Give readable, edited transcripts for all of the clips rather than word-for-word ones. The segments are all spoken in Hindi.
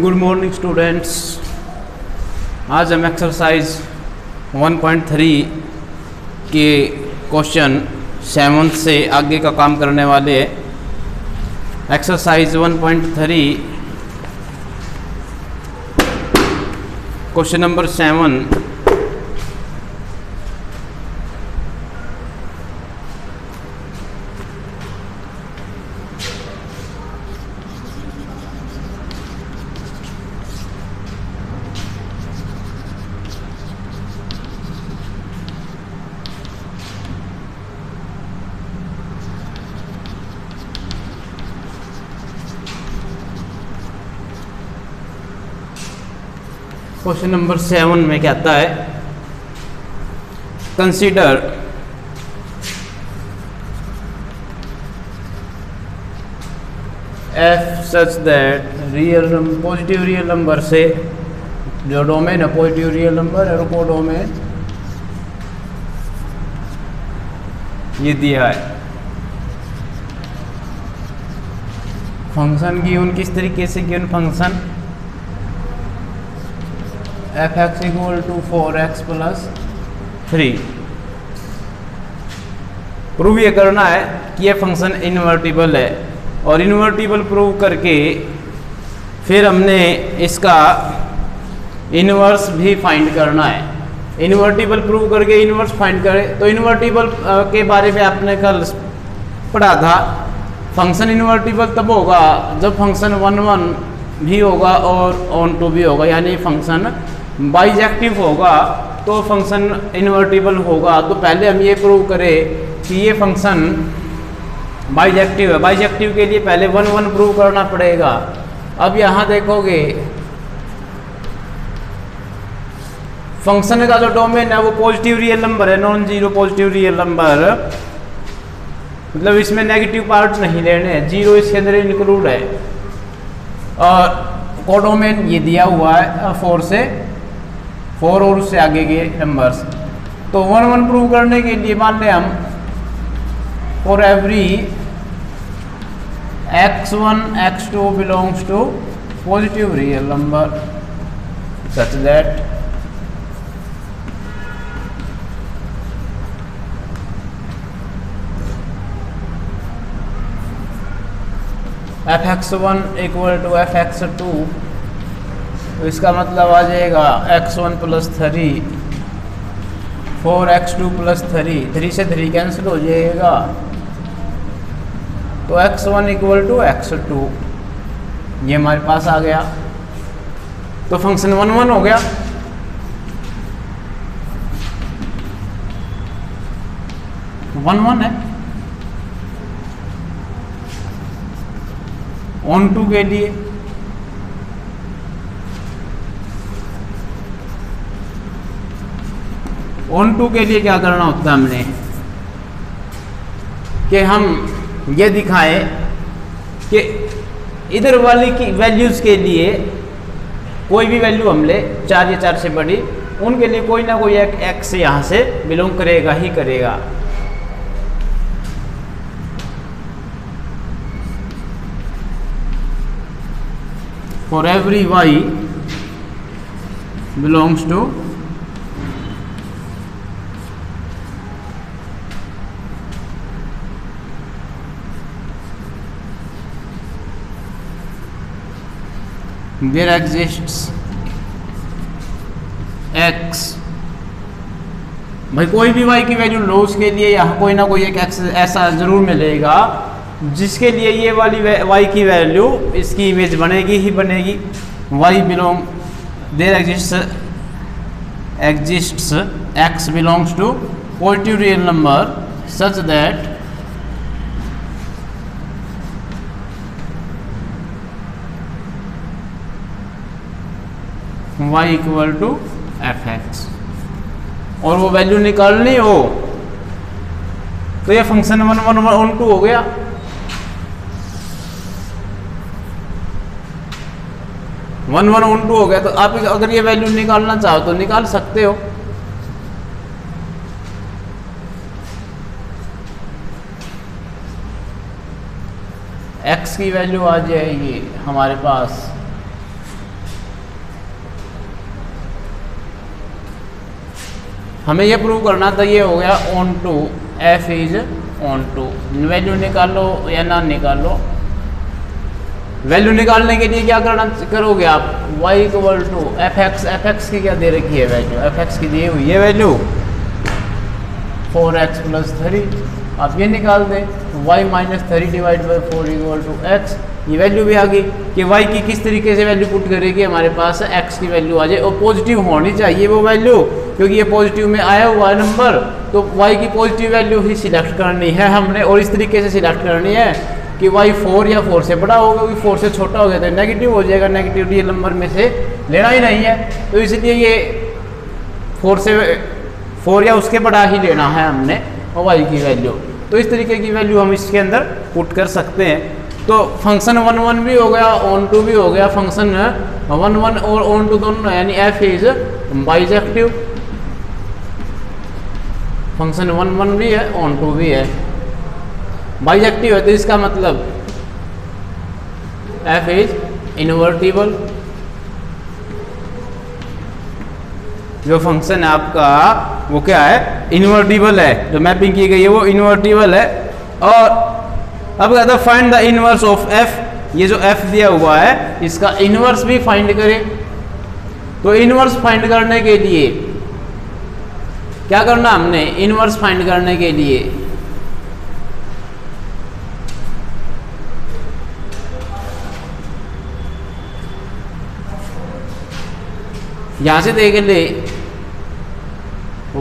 Good morning students. आज हम एक्सरसाइज 1.3 के क्वेश्चन 7 से आगे का काम करने वाले। Exercise 1.3 question number 7। Question number 7 में कहता है consider F such that positive real number से जो डोमेन है पॉजिटिव रियल नंबर है, को डोमेन ये दिया है। फंक्शन की उन किस तरीके से given function f x equal to 4x plus 3। Prove ये करना है कि ये फंक्शन इन्वर्टिबल है, और इन्वर्टिबल प्रूव करके फिर हमने इसका इन्वर्स भी फाइंड करना है। इन्वर्टिबल प्रूव करके इन्वर्स फाइंड करें तो इन्वर्टिबल के बारे में आपने कल पढ़ा था। फंक्शन इन्वर्टिबल तब होगा जब फंक्शन 1 भी होगा और ऑन टू भी होगा, यानी फंक्शन बाइजेक्टिव होगा तो फंक्शन इन्वर्टिबल होगा। तो पहले हम ये प्रूव करें कि ये फंक्शन बाइजेक्टिव है। बाइजेक्टिव के लिए पहले 1 प्रूव करना पड़ेगा। अब यहाँ देखोगे फंक्शन का जो डोमेन है वो पॉजिटिव रियल नंबर है, non zero positive real number, मतलब इसमें नेगेटिव पार्ट नहीं लेने, जीरो इसके अंदर इंक्लूड है। और कोडोमेन ये दिया हुआ है 4 और उससे आगे के नंबर्स। तो 1 प्रूव करने के लिए मान लें हम for every x1 x2 belongs to positive real number such that fx1 equal to fx2, तो इसका मतलब आ जाएगा x1 प्लस 3 4x2 प्लस 3 से 3 कैंसिल हो जाएगा, तो x1 इक्वल टू x2 ये हमारे पास आ गया। तो फंक्शन 1 हो गया। वन है। ऑन टू के लिए क्या करना होता है हमने कि हम ये दिखाएं कि इधर वाली की वैल्यूज़ के लिए कोई भी वैल्यू हम ले 4 या 4 से बड़ी, उनके लिए कोई ना कोई एक एक्स यहाँ से बिलोंग करेगा ही करेगा। For every y belongs to there exists x। भाई कोई भी y की वैल्यू लो उसके लिए यहाँ कोई ना कोई एक x ऐसा जरूर मिलेगा जिसके लिए ये वाली y की वैल्यू इसकी इमेज बनेगी ही बनेगी। y belong there exists x belongs to positive real number such that y equal to fx, और वो वैल्यू निकालनी हो तो ये फंक्शन 1 ऑन टू हो गया। वन ऑन टू हो गया। तो आप अगर ये वैल्यू निकालना चाहो तो निकाल सकते हो। x की वैल्यू आ जाएगी हमारे पास हमें ये प्रूव करना था, ये हो गया onto, f is onto. Value निकालो या ना निकालो, वैल्यू निकालने के लिए क्या करना करोगे आप, y equal to f x की क्या दे रखी है वैल्यू, एफ एक्स की दी हुई है वैल्यू 4x + 3, आप ये निकाल दें, y - 3 divide by 4 equal to x। ये वैल्यू भी आ गई कि y की किस तरीके से वैल्यू पुट करेगी, हमारे पास x की वैल्यू आ जाए और पॉजिटिव होनी चाहिए वो वैल्यू, क्योंकि ये पॉजिटिव में आया हुआ है नंबर, तो y की पॉजिटिव वैल्यू ही सिलेक्ट करनी है हमने, और इस तरीके से सिलेक्ट करनी है कि y 4 या 4 से बड़ा होगा, क्योंकि 4 से छोटा हो गया तो नेगेटिव हो जाएगा, नेगेटिव रियल नंबर में से लेना ही नहीं है, तो इसलिए ये 4 या उसके बड़ा ही लेना है हमने और y की वैल्यू। तो इस तरीके की वैल्यू हम इसके अंदर पुट कर सकते हैं। तो फंक्शन 1 1 भी हो गया, ऑन टू भी हो गया, फंक्शन 1 1 और ऑन टू दोनों, यानी एफ इज बाइजेक्टिव, फंक्शन 1 1 भी है, ऑन टू भी है, बाइजेक्टिव है, तो इसका मतलब एफ इज इनवर्टिबल। जो फंक्शन है आपका वो क्या है, इनवर्टिबल है, जो मैपिंग की गई है वो इनवर्टिबल है। और अब कहता है find the inverse of F, ये जो एफ दिया हुआ है इसका इनवर्स भी फाइंड करें। तो इनवर्स फाइंड करने के लिए क्या करना हमने, इनवर्स फाइंड करने के लिए यहां से देख ले,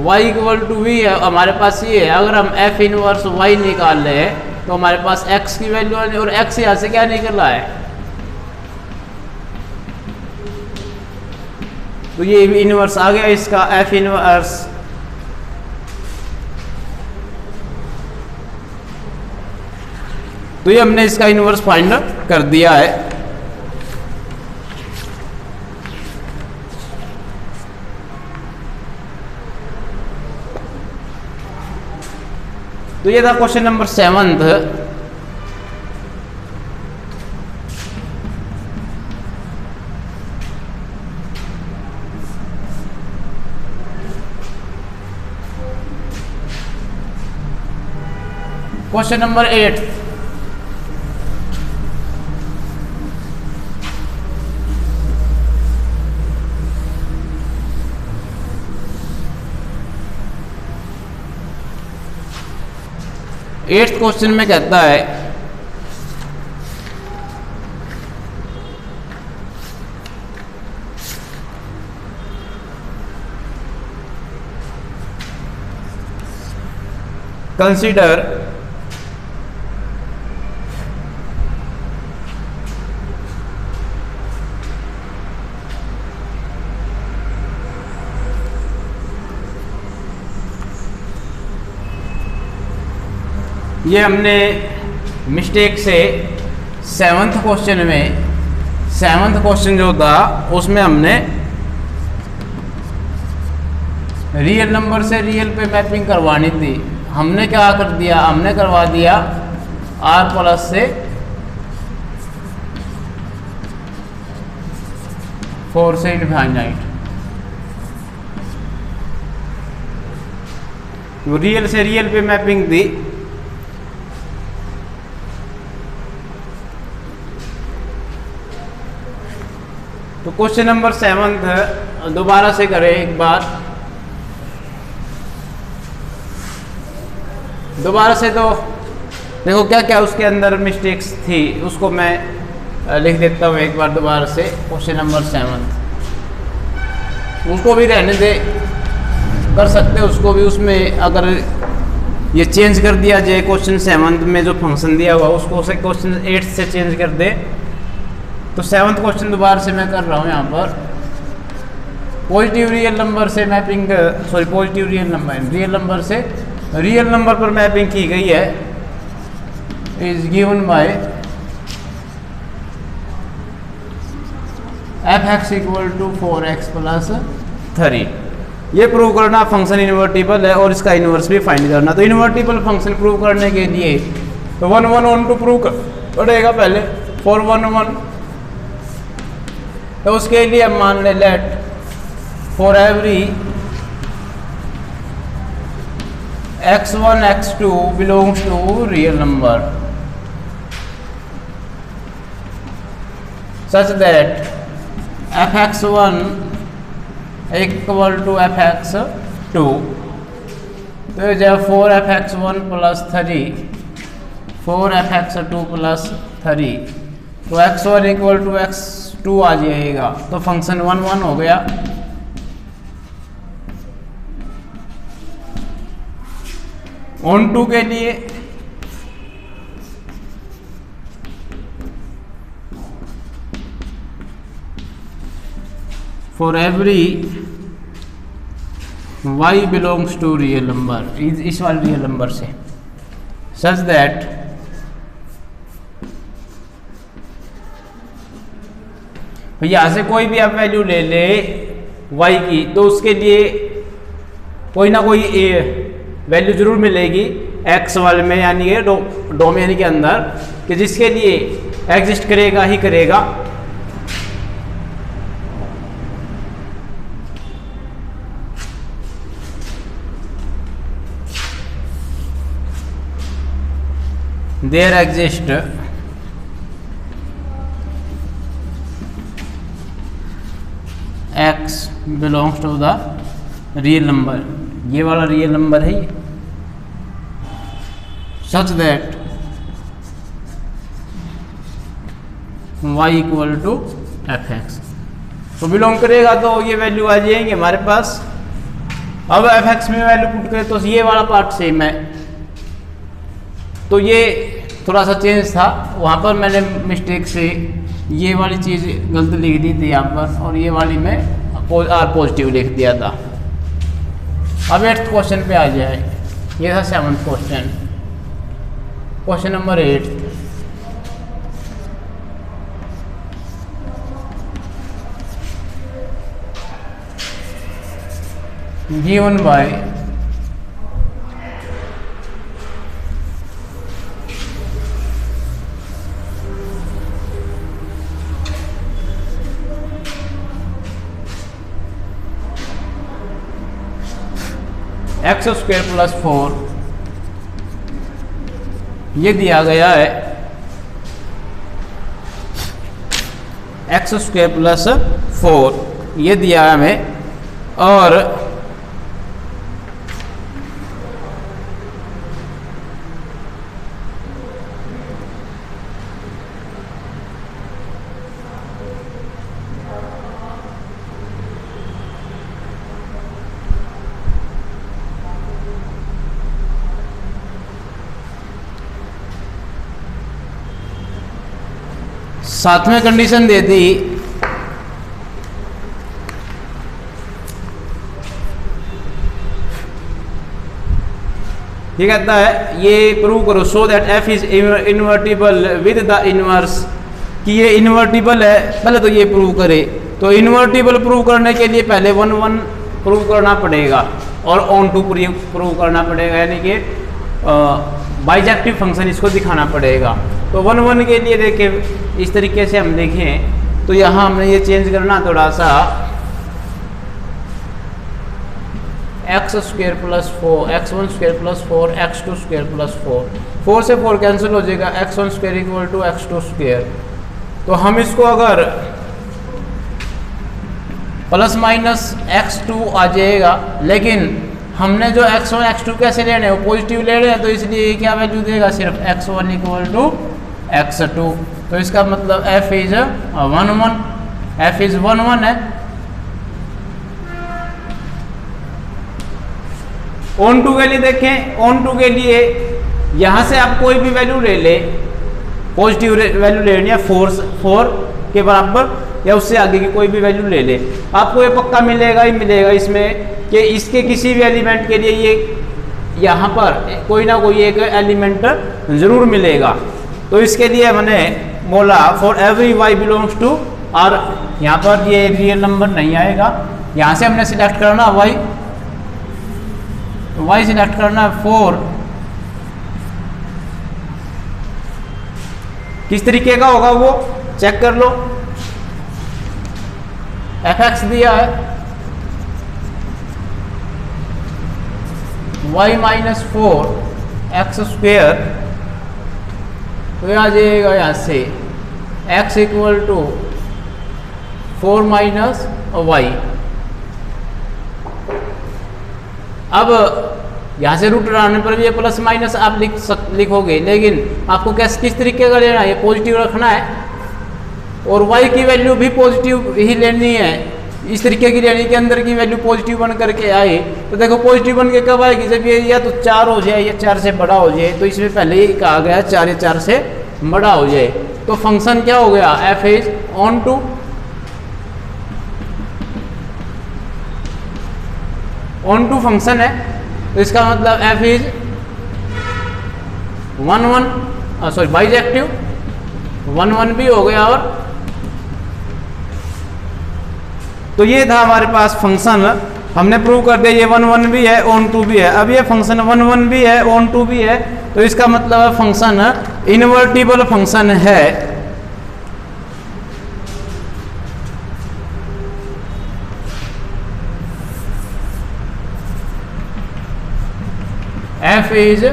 y इक्वल टू वी है हमारे पास, ये है अगर हम f इनवर्स y निकाल रहे हैं तो हमारे पास x की वैल्यू है, और x यहाँ से क्या निकला है, तो ये भी इनवर्स आ गया इसका f इनवर्स। तो ये हमने इसका इनवर्स फाइंड कर दिया है। तो ये था question number 7। Question number 8, eighth question में कहता है कंसीडर ये हमने मिस्टेक से 7th क्वेश्चन में, 7th क्वेश्चन जो था उसमें हमने रियल नंबर से रियल पे मैपिंग करवानी थी, हमने क्या कर दिया, हमने करवा दिया r प्लस से 4 से इनफाइनाइट। वो रियल से रियल पे मैपिंग थी, तो क्वेश्चन नंबर 7 दोबारा से करें एक बार, दोबारा से। तो देखो क्या क्या उसके अंदर मिस्टेक्स थी, उसको मैं लिख देता हूँ एक बार दोबारा से। क्वेश्चन नंबर 7 उसको भी रहने दे, कर सकते हैं उसको भी, उसमें अगर ये चेंज कर दिया जाए क्वेश्चन 7 में जो फंक्शन दिया हुआ उसको उसे क्वेश्चन 8 से चेंज कर दे। तो 7th क्वेश्चन दोबारा से मैं कर रहा हूँ यहाँ पर, पॉजिटिव रियल नंबर से mapping, sorry positive real number से रियल नंबर पर मैपिंग की गई है, is given by f x equal to 4x + 3। ये प्रूव करना फंक्शन इन्वर्टिबल है और इसका इन्वर्स भी फाइंड करना। तो इन्वर्टिबल फंक्शन प्रूव करने के लिए तो 1 1 1 2 प्रूव करेगा पहले, 4 1 1। तो उसके लिए हम मान ले let for every x1 x2 belongs to real number such that fx1 equal to fx2, तो जब 4fx1 प्लस 3 4fx2 प्लस 3, तो x1 इक्वल टू x2 आ जाएगा, तो फंक्शन 1 1 हो गया। ऑन टू के लिए for every y belongs to real number, इस वाले रियल नंबर से, सच दैट यहां से कोई भी आप वैल्यू ले ले y की, तो उसके लिए कोई ना कोई वैल्यू जरूर मिलेगी x वाले में, यानी कि डोमेन के अंदर, कि जिसके लिए एग्जिस्ट करेगा ही करेगा। There exist x belongs to the real number, ये वाला रियल नंबर है, such that y equal to fx, तो बिलोंग करेगा, तो ये वैल्यू आ जाएंगे हमारे पास। अब fx में वैल्यू पुट करें तो ये वाला पार्ट सेम है, तो ये थोड़ा सा चेंज था, वहाँ पर मैंने मिस्टेक से ये वाली चीज़ गलत लिख दी थी यहाँ पर, और ये वाली में आर पॉजिटिव लिख दिया था। अब 8th क्वेश्चन पे आ जाए, ये था 7th question, question number 8। Given by x square plus 4, ये दिया गया है एक्स स्क्वायर प्लस 4, ये दिया है हमें, और साथ में कंडीशन दे दी ये कहता है ये प्रूव करो so that f is invertible with the inverse, कि ये इन्वर्टिबल है, पहले तो ये प्रूव करे। तो इन्वर्टिबल प्रूव करने के लिए पहले 1 1 प्रूव करना पड़ेगा और ऑन टू प्रूव करना पड़ेगा, यानी कि बाइजेक्टिव फंक्शन इसको दिखाना पड़ेगा। तो 1 1 के लिए देखें इस तरीके से हम देखें, तो यहाँ हमने ये चेंज करना थोड़ा सा, x square plus 4, x1 square plus 4, x2 square plus 4, 4 से 4 कैंसिल हो जाएगा, x1 square equal to x2 square. तो हम इसको अगर प्लस माइनस x2 आ जाएगा, लेकिन हमने जो x1 x2 कैसे लेने हैं, वो पॉजिटिव ले रहे हैं, तो इसलिए क्या वैल्यू देगा, सिर्फ x1 इक्वल टू x2। तो इसका मतलब f इज 1 1, f इज 1 1 है। ऑन टू के लिए देखें, ऑन टू के लिए यहाँ से आप कोई भी वैल्यू ले ले, पॉजिटिव वैल्यू ले लेनी है 4 के बराबर या उससे आगे की कोई भी वैल्यू ले ले, आपको ये पक्का मिलेगा ही मिलेगा इसमें कि इसके किसी भी एलिमेंट के लिए ये यहाँ पर कोई ना कोई एक एलिमेंट ज़रूर मिलेगा। तो इसके लिए मैंने बोला for every y belongs to, और यहाँ पर ये रियल नंबर नहीं आएगा, यहाँ से हमने सिलेक्ट करना y, तो y सिलेक्ट करना 4, किस तरीके का होगा वो चेक कर लो, fx दिया है वाई माइनस 4x², तो ये आ जाएगा यहाँ से x equal to 4 minus y. अब यहाँ से रूट हटाने पर भी ये प्लस माइनस आप लिखोगे, लेकिन आपको किस तरीके का लेना है, ये पॉजिटिव रखना है और y की वैल्यू भी पॉजिटिव ही लेनी है, इस तरीके की लेनी कि अंदर की वैल्यू पॉजिटिव बन करके आए। तो देखो पॉजिटिव बन के कब आएगी, जब ये या तो 4 हो जाए या 4 से बड़ा हो जाए। तो इसमें पहले ही कहा गया 4 या 4 से बड़ा हो जाए। तो फंक्शन क्या हो गया, f is onto function है, तो इसका मतलब f इज 1 बाइजेक्टिव 1 भी हो गया। और तो ये था हमारे पास फंक्शन, हमने प्रूव कर दिया ये 1 भी है ऑन टू भी है। अब ये फंक्शन 1 भी है ऑन टू भी है, तो इसका मतलब फंक्शन इन्वर्टिबल फंक्शन है। f is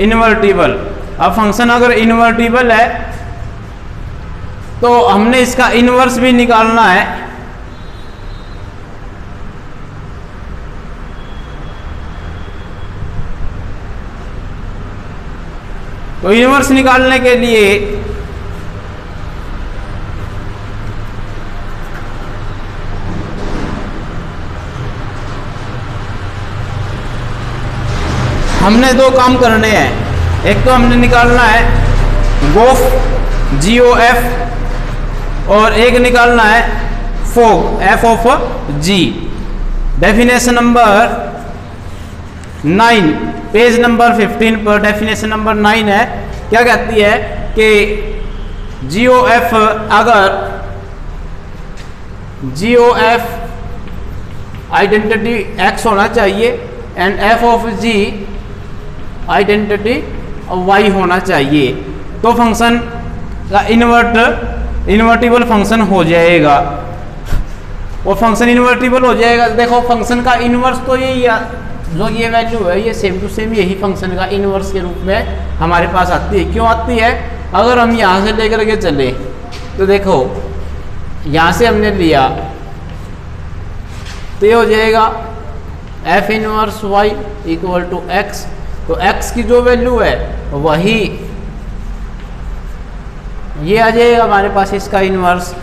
invertible. अब फंक्शन अगर इन्वर्टिबल है तो हमने इसका इनवर्स भी निकालना है। तो इनवर्स निकालने के लिए हमने 2 काम करने हैं। एक तो हमने निकालना है गोफ GOF और एक निकालना है fog F of G। Definition number 9 page number 15 पर डेफिनेशन नंबर 9 है। क्या कहती है कि GOF अगर GOF आइडेंटिटी X होना चाहिए and F of G identity Y होना चाहिए, तो फंक्शन का इन्वर्टिबल फंक्शन हो जाएगा। और फंक्शन इन्वर्टिबल हो जाएगा। देखो फंक्शन का इनवर्स तो यही है, जो ये वैल्यू है ये सेम टू सेम यही फंक्शन का इनवर्स के रूप में हमारे पास आती है। क्यों आती है, अगर हम यहाँ से लेकर के चले तो देखो यहाँ से हमने लिया तो ये हो जाएगा F inverse Y equal to X। तो X की जो वैल्यू है वही ये आ जाएगा हमारे पास इसका इनवर्स।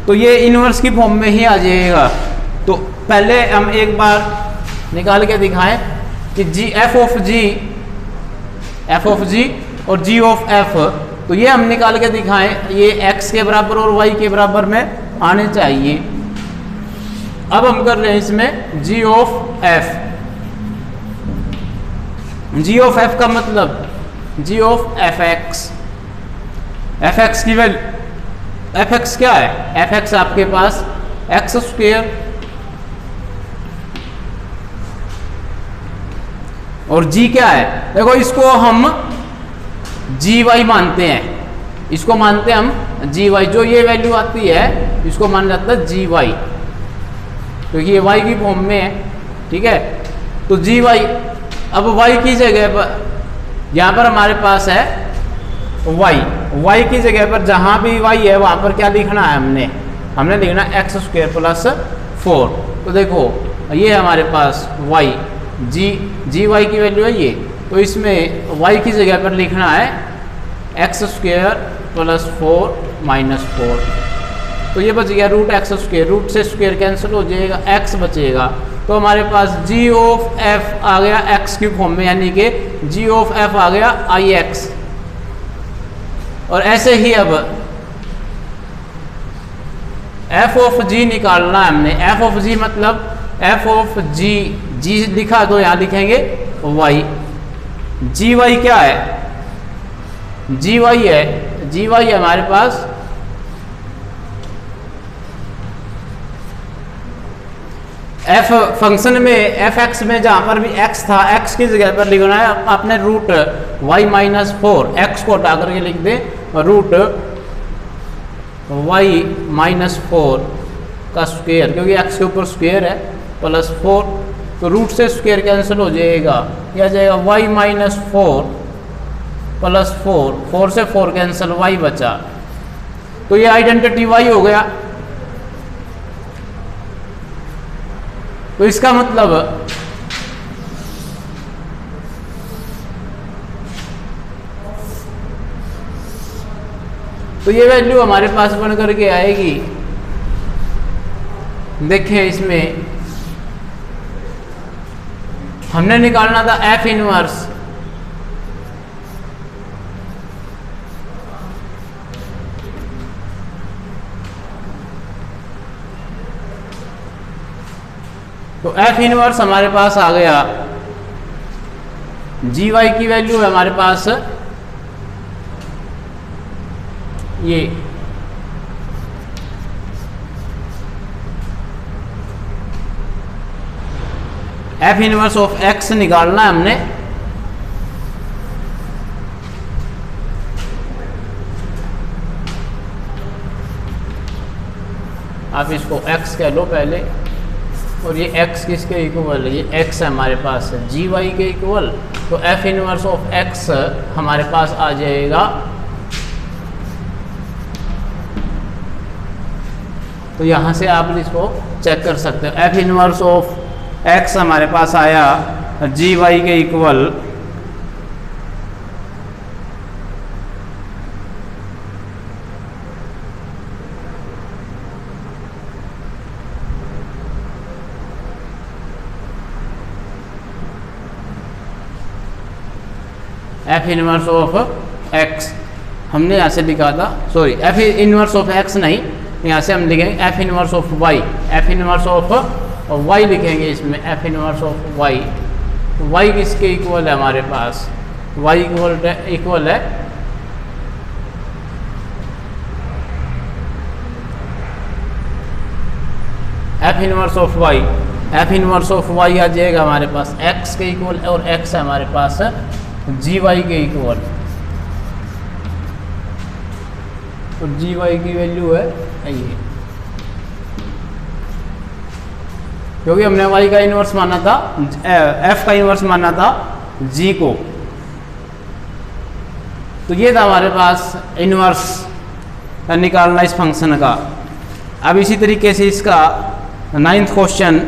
तो ये इनवर्स की फॉर्म में ही आ जाएगा। तो पहले हम एक बार निकाल के दिखाएं कि F ऑफ G और G ऑफ F, तो ये हम निकाल के दिखाएं ये X के बराबर और Y के बराबर में आने चाहिए। अब हम कर रहे हैं इसमें G of F। G of F का मतलब G ऑफ Fx। Fx की वैल्यू Fx क्या है, Fx आपके पास x² और G क्या है, देखो इसको हम GY मानते हैं, इसको मानते हैं हम GY। जो ये वैल्यू आती है इसको मान जाता है GY, क्योंकि ये Y की फॉर्म में है। ठीक है, तो GY। अब Y की जगह पर यहाँ पर हमारे पास है Y की जगह पर जहाँ भी Y है वहाँ पर क्या लिखना है, हमने लिखना x² + 4। तो देखो ये हमारे पास Y GY की वैल्यू है ये, तो इसमें Y की जगह पर लिखना है x² + 4 - 4। तो ये बच गया √x², रूट से स्क्वायर कैंसिल हो जाएगा, x बचेगा। तो हमारे पास G ऑफ F आ गया x की फॉर्म में, यानी कि G ऑफ F आ गया IX। और ऐसे ही अब F ऑफ G निकालना है हमने। F ऑफ G मतलब F ऑफ G लिखा तो यहाँ लिखेंगे Y। GY क्या है, GY है हमारे पास F फंक्शन में Fx में जहाँ पर भी x था x की जगह पर लिखना है आपने √y - 4, x को हटा करके लिख दे √y - 4 का स्क्वायर, क्योंकि x के ऊपर स्क्वायर है प्लस 4, तो रूट से स्क्वायर कैंसिल हो जाएगा, क्या जाएगा y माइनस 4 प्लस 4, 4 से 4 कैंसिल, y बचा। तो ये आइडेंटिटी y हो गया। तो इसका मतलब तो ये वैल्यू हमारे पास बन करके आएगी, देखें इसमें हमने निकालना था f इनवर्स, तो f इनवर्स हमारे पास आ गया, जी वाई की वैल्यू है हमारे पास ये f इनवर्स ऑफ x निकालना है हमने। आप इसको x कह लो पहले, और ये x किसके इक्वल है, ये x है हमारे पास जी वाई के इक्वल। तो f इनवर्स ऑफ x हमारे पास आ जाएगा, तो यहाँ से आप इसको चेक कर सकते हो। f इनवर्स ऑफ x हमारे पास आया जी वाई के equal f inverse of x हमने यहाँ से लिखा था, sorry f inverse of x नहीं, यहाँ से हम लिखेंगे f inverse of y, f inverse of y लिखेंगे इसमें, f inverse of y। y किसके इक्वल है हमारे पास, y इक्वल है f inverse of y, f inverse of y आ जाएगा हमारे पास x के इक्वल, और x है हमारे पास जी वाई के इक्वल, और जी वाई की वैल्यू है ये, क्योंकि हमने y का इन्वर्स माना था, f का इन्वर्स माना था g को। तो ये था हमारे पास इन्वर्स निकालना इस फंक्शन का। अब इसी तरीके से इसका 9th क्वेश्चन,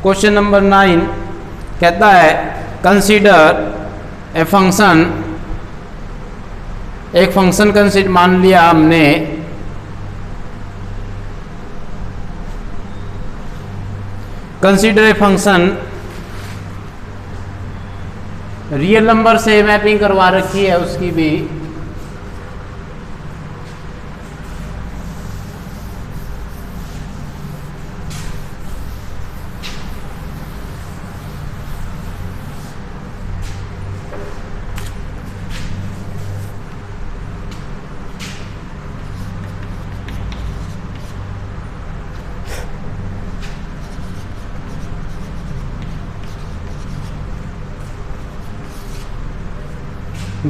क्वेश्चन नंबर 9 कहता है कंसीडर ए फंक्शन, एक फंक्शन कंसीडर मान लिया हमने, consider a function real number से मैपिंग करवा रखी है उसकी भी,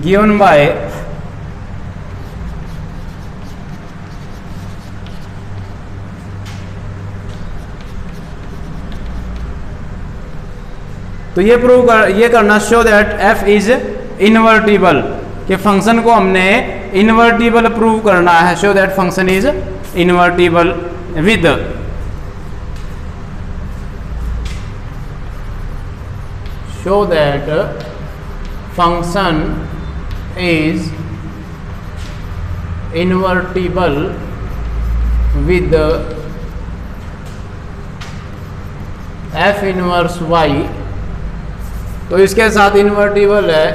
given by तो ये प्रूव ये करना, show that f is invertible, कि फंक्शन को हमने इनवर्टिबल प्रूव करना है, show that function is invertible with show that function is invertible with f inverse y, तो इसके साथ इन्वर्टिबल है,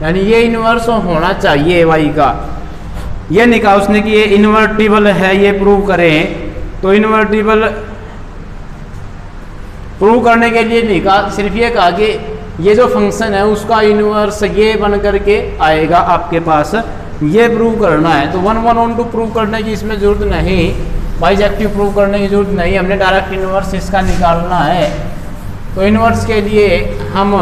यानी ये इन्वर्स होना चाहिए y का। ये नहीं कहा उसने कि ये इन्वर्टिबल है, ये प्रूव करें, तो इन्वर्टिबल प्रूव करने के लिए नहीं कहा, सिर्फ ये कहा कि ये जो फंक्शन है उसका इन्वर्स ये बन करके आएगा आपके पास, ये प्रूव करना है। तो 1 1 1 2 प्रूव करने की इसमें जरूरत नहीं, बाइजेक्टिव प्रूव करने की जरूरत नहीं, हमने डायरेक्ट इन्वर्स इसका निकालना है। तो इन्वर्स के लिए हम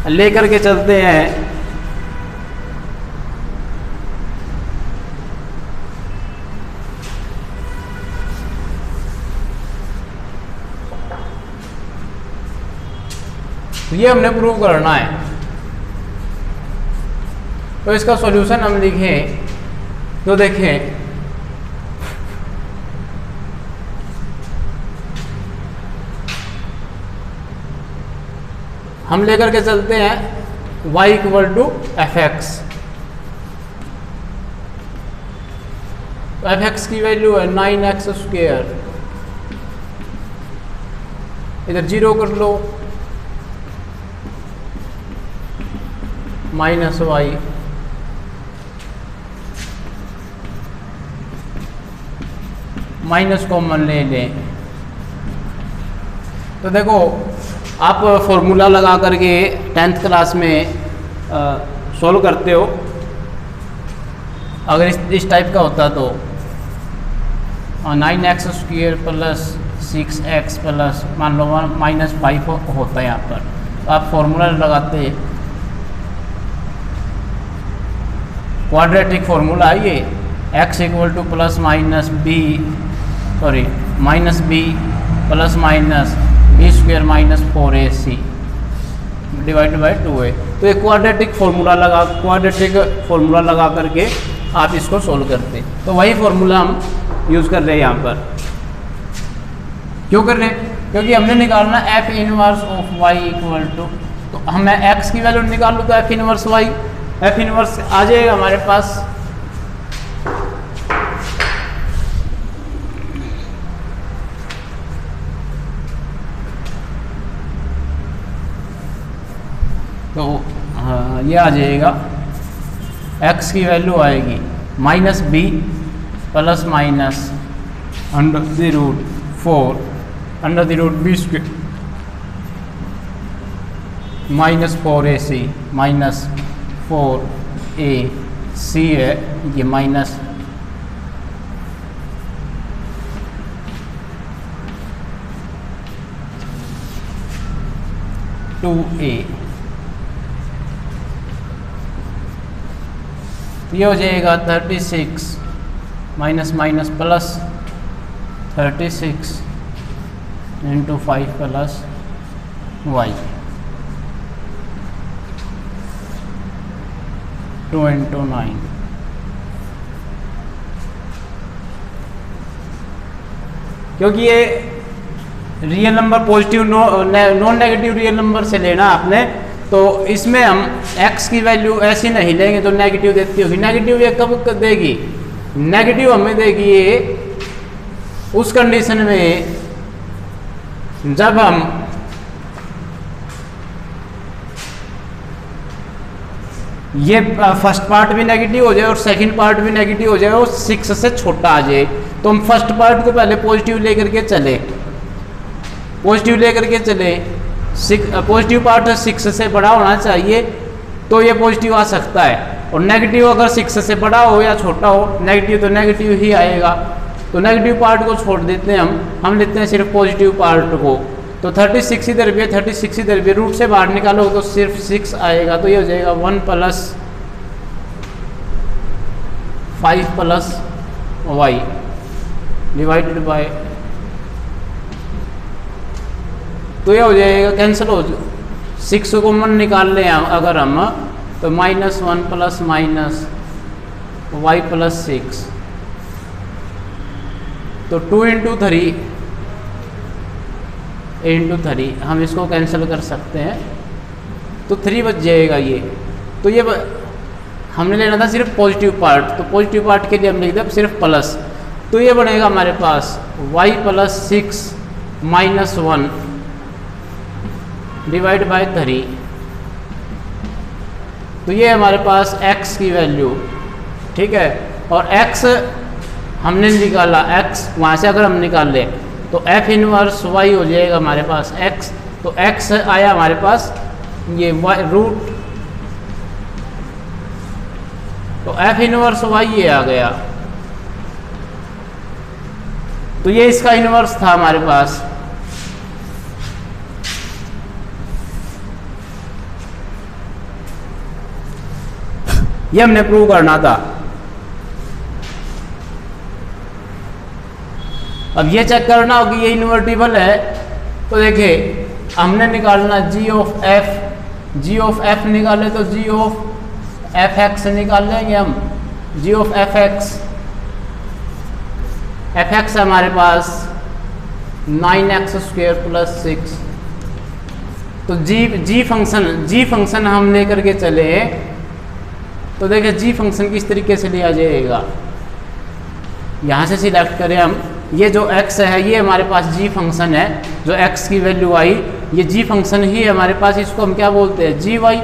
लेकर के चलते हैं तो ये हमने प्रूव करना है। तो इसका सॉल्यूशन हम लिखें तो देखें हम लेकर के चलते हैं y equal to f x. तो एफ एक्स की वैल्यू है 9x², इधर 0 कर लो, माइनस वाई माइनस कॉमन ले लें। तो देखो आप फॉर्मूला लगा करके 10th क्लास में सॉल्व करते हो, अगर इस टाइप का होता तो 9x² प्लस 6x प्लस मान लो -5 होता है यहाँ पर, तो आप फॉर्मूला लगाते, क्वाड्रेटिक फॉर्मूला है ये, x equal two plus minus b plus minus b² minus 4ac divide by 2a। तो एक क्वाड्रेटिक फॉर्मूला लगा करके आप इसको सोल्व करते, तो वही फॉर्मूला हम यूज़ कर रहे हैं यहाँ पर। क्यों कर रहे हैं? क्योंकि हमने निकालना f inverse of y equal to, तो हमें x की वैल्यू निकाल लो तो f inverse y, f inverse आ जाएगा हमारे पास तो ये आ जाएगा, x की वैल्यू आएगी -b plus minus √4 √b² minus 4ac minus 4ac है ये माइनस (2a). ये हो जाएगा 36 minus minus plus 36 into 5 plus y 2 into 9। क्योंकि ये real number positive non negative real number से लेना आपने, तो इसमें हम x की वैल्यू ऐसी नहीं लेंगे तो नेगेटिव देती होगी। नेगेटिव ये कब देगी? नेगेटिव हमें देगी ये उस कंडीशन में जब हम ये फर्स्ट पार्ट भी नेगेटिव हो जाए और सेकंड पार्ट भी नेगेटिव हो जाए और 6 से छोटा आ जाए। तो हम फर्स्ट पार्ट को पहले पॉजिटिव लेकर के चले, पॉजिटिव पार्ट 6 से बड़ा होना चाहिए तो ये पॉजिटिव आ सकता है, और नेगेटिव अगर 6 से बड़ा हो या छोटा हो, नेगेटिव तो नेगेटिव ही आएगा। तो नेगेटिव पार्ट को छोड़ देते हैं हम लेते हैं सिर्फ पॉजिटिव पार्ट को। तो 36 इधर भी है, 36 इधर भी, रूट से बाहर निकालो तो सिर्फ 6 आएगा, तो ये हो जाएगा 1 plus 5 plus y divided by, तो ये हो जाएगा कैंसिल हो, 6 को कॉमन निकाल लें अगर हम, तो -1 प्लस माइनस y प्लस 6, तो 2 इंटू 3 हम इसको कैंसिल कर सकते हैं, तो 3 बच जाएगा ये। तो ये हमने लेना था सिर्फ पॉजिटिव पार्ट, तो पॉजिटिव पार्ट के लिए हम लिख दें सिर्फ प्लस, तो ये बनेगा हमारे पास y plus 6 minus 1 divide by 3। तो ये हमारे पास x की वैल्यू, ठीक है, और x हमने निकाला, x वहाँ से अगर हम निकाल लें तो f इनवर्स y हो जाएगा हमारे पास x, तो x आया हमारे पास ये y रूट, तो f इनवर्स y ये आ गया, तो ये इसका इनवर्स था हमारे पास। ये हमने प्रूव करना था। अब ये चेक करना हो कि ये इन्वर्टिबल है, तो देखिए हमने निकालना जी ऑफ एफ निकाले तो जी ऑफ एफ एक्स निकाल लेंगे हम। जी ऑफ एफ एक्स हमारे पास 9x² + 6। तो जी फंक्शन हम लेकर के चले, तो देखिए जी फंक्शन किस तरीके से लिया जाएगा। यहाँ से सिलेक्ट करें हम, ये जो x है ये हमारे पास जी फंक्शन है, जो x की वैल्यू आई ये जी फंक्शन ही हमारे पास, इसको हम क्या बोलते हैं जी वाई।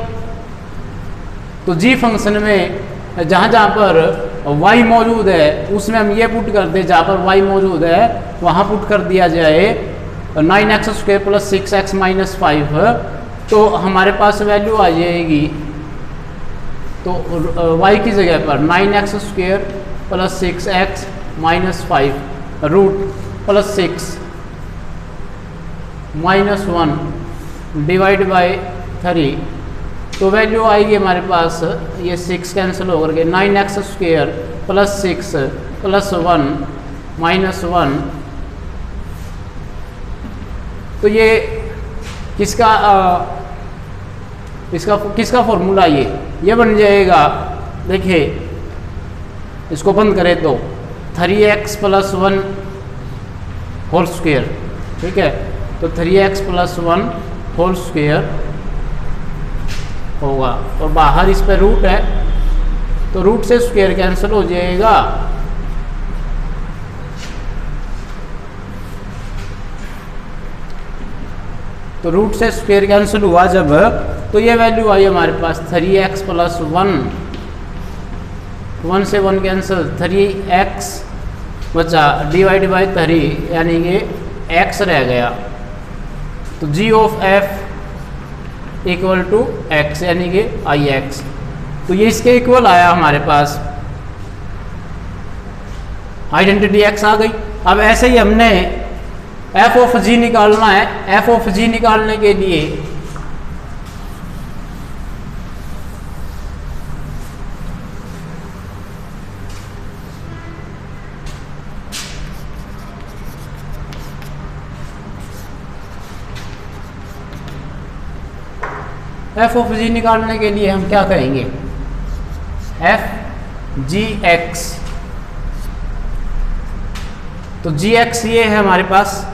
तो जी फंक्शन में जहाँ जहाँ पर y मौजूद है उसमें हम ये पुट कर दें, जहाँ पर y मौजूद है वहाँ पुट कर दिया जाए 9x² + 6x - 5, तो हमारे पास वैल्यू आ जाएगी। तो y की जगह पर 9x² + 6x - 5 √+6 -1 डिवाइड बाई 3, तो वैल्यू आएगी हमारे पास, ये 6 कैंसिल होकर के 9x² + 6 + 1 - 1। तो ये किसका फॉर्मूला ये बन जाएगा। देखिए इसको बंद करें तो 3x + 1 होल स्क्वायर, ठीक है। तो 3x + 1 होल स्क्वायर होगा, और बाहर इस पे रूट है तो रूट से स्क्वायर कैंसिल हो जाएगा। तो रूट से स्क्वायर कैंसिल हुआ जब, तो ये वैल्यू आई हमारे पास 3x + 1 से 1 कैंसिल, 3x बचा डिवाइड बाई 3, यानी कि x रह गया। तो जी ऑफ एफ = x, यानी कि Ix। तो ये इसके इक्वल आया हमारे पास, आइडेंटिटी x आ गई। अब ऐसे ही हमने f ऑफ g निकालना है। f ऑफ g निकालने के लिए हम क्या करेंगे, f(g(x), तो gx ये है हमारे पास,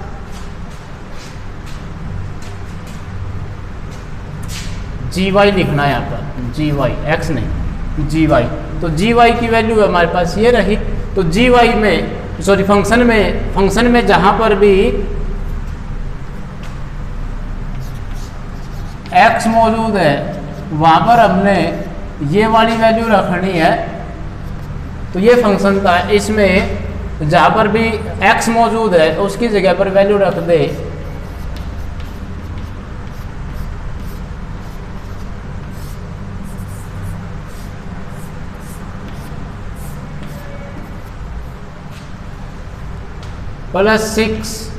gy लिखना है यहाँ पर, gy x नहीं gy। तो gy की वैल्यू हमारे पास ये रही। तो gy में फंक्शन में जहाँ पर भी x मौजूद है वहाँ पर हमने ये वाली वैल्यू रखनी है। तो ये फंक्शन था, इसमें जहाँ पर भी x मौजूद है उसकी जगह पर वैल्यू रख दे। +6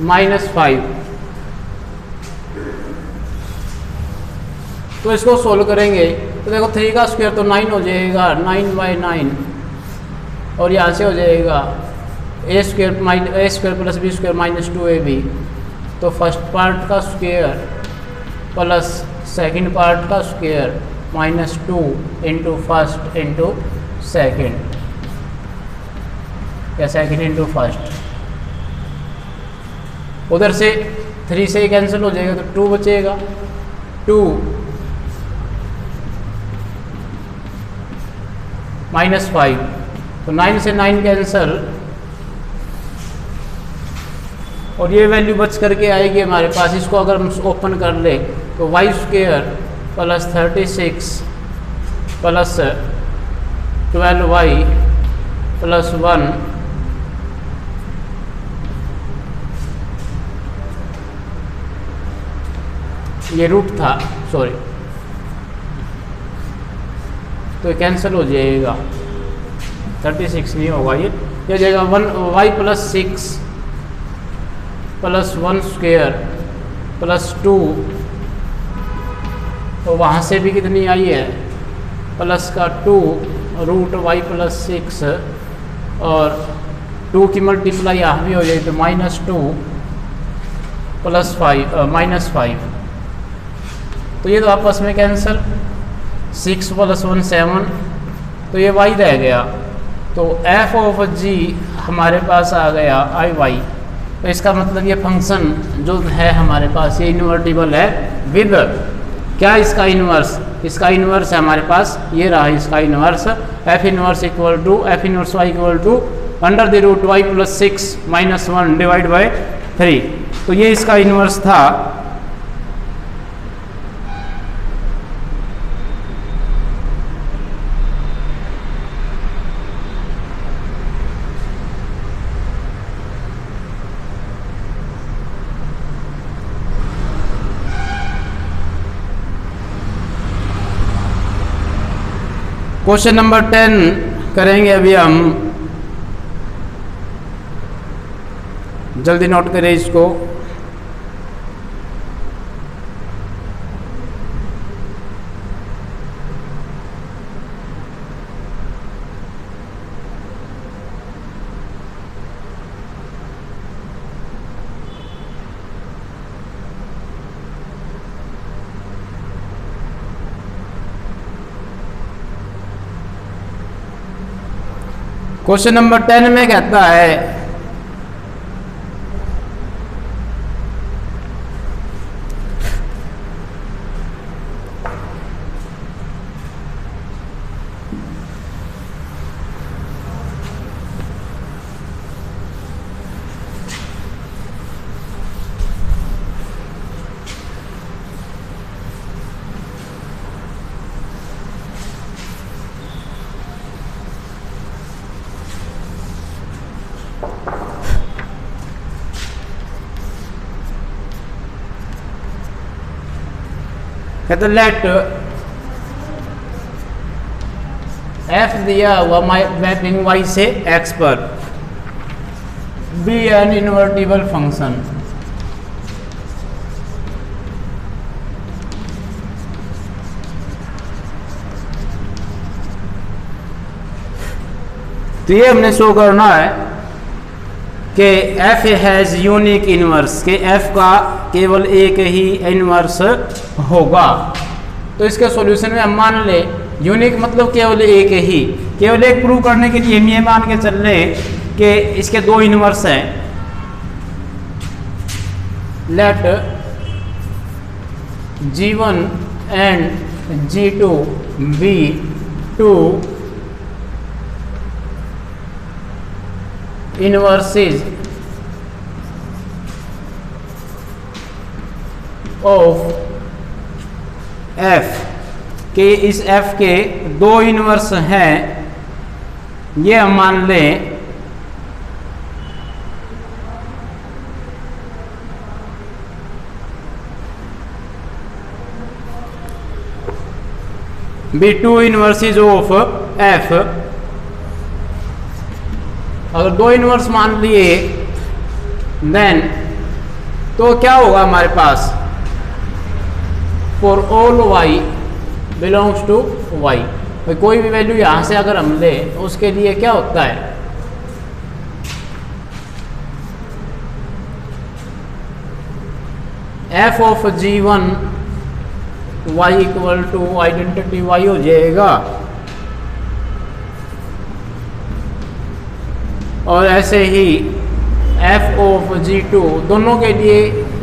-5। तो इसको सोल्व करेंगे तो देखो 3 का स्क्वायर तो 9 हो जाएगा, 9/9, और यहाँ से हो जाएगा a² + b² - 2ab। तो फर्स्ट पार्ट का स्क्वायर प्लस सेकंड पार्ट का square -2 into first into second, या सेकेंड इंटू फर्स्ट। उधर से 3 से कैंसिल हो जाएगा तो 2 बचेगा, 2 -5, तो 9 से 9 कैंसिल, और ये वैल्यू बच करके आएगी हमारे पास। इसको अगर हम ओपन कर ले तो y² + 36 + 12y + 1 ये रूट था, सॉरी, तो कैंसिल हो जाएगा, 36 नहीं होगा, ये जाएगा 1y + 6 प्लस 1 स्क्वायर प्लस 2, तो वहाँ से भी कितनी आई है प्लस का 2 रूट वाई प्लस 6, और 2 की मल्टीप्लाई यहाँ भी हो जाएगी तो -2 प्लस 5 -5, तो ये तो आपस में कैंसिल, 6 प्लस 1 7, तो ये y रह गया, तो f ऑफ g हमारे पास आ गया i y। तो इसका मतलब ये फंक्शन जो है हमारे पास ये इन्वर्टिबल है विद क्या, इसका इन्वर्स, इसका इन्वर्स है हमारे पास, ये रहा इसका inverse, f inverse equal to f inverse y equal to under the root y plus 6 minus 1 divide by 3, तो ये इसका इन्वर्स था। क्वेश्चन नंबर 10 करेंगे अभी हम, जल्दी नोट करें इसको। क्वेश्चन नंबर 10 में कहता है कहते लेट f दिया हुआ मैपिंग y से x पर बी एन इन्वर्टिबल फंक्शन, तो ये हमने शो करना है कि f हैज़ यूनिक इनवर्स, के f का केवल एक ही इनवर्स होगा। तो इसके सॉल्यूशन में हम मान ले यूनिक मतलब केवल एक ही, केवल एक प्रूव करने के लिए हम ये मान के चल रहे कि इसके दो इनवर्स हैं। Let G1 and G2 be two inverses of f, के इस f के दो इनवर्स हैं, ये हम मान लें B two inverses of f। अगर दो इनवर्स मान लिए देन तो क्या होगा हमारे पास, for all y belongs to y, कोई भी वैल्यू यहां से अगर हम ले तो उसके लिए क्या होता है, f of G1 y equal to identity y हो जाएगा, और ऐसे ही f ऑफ G2 दोनों के लिए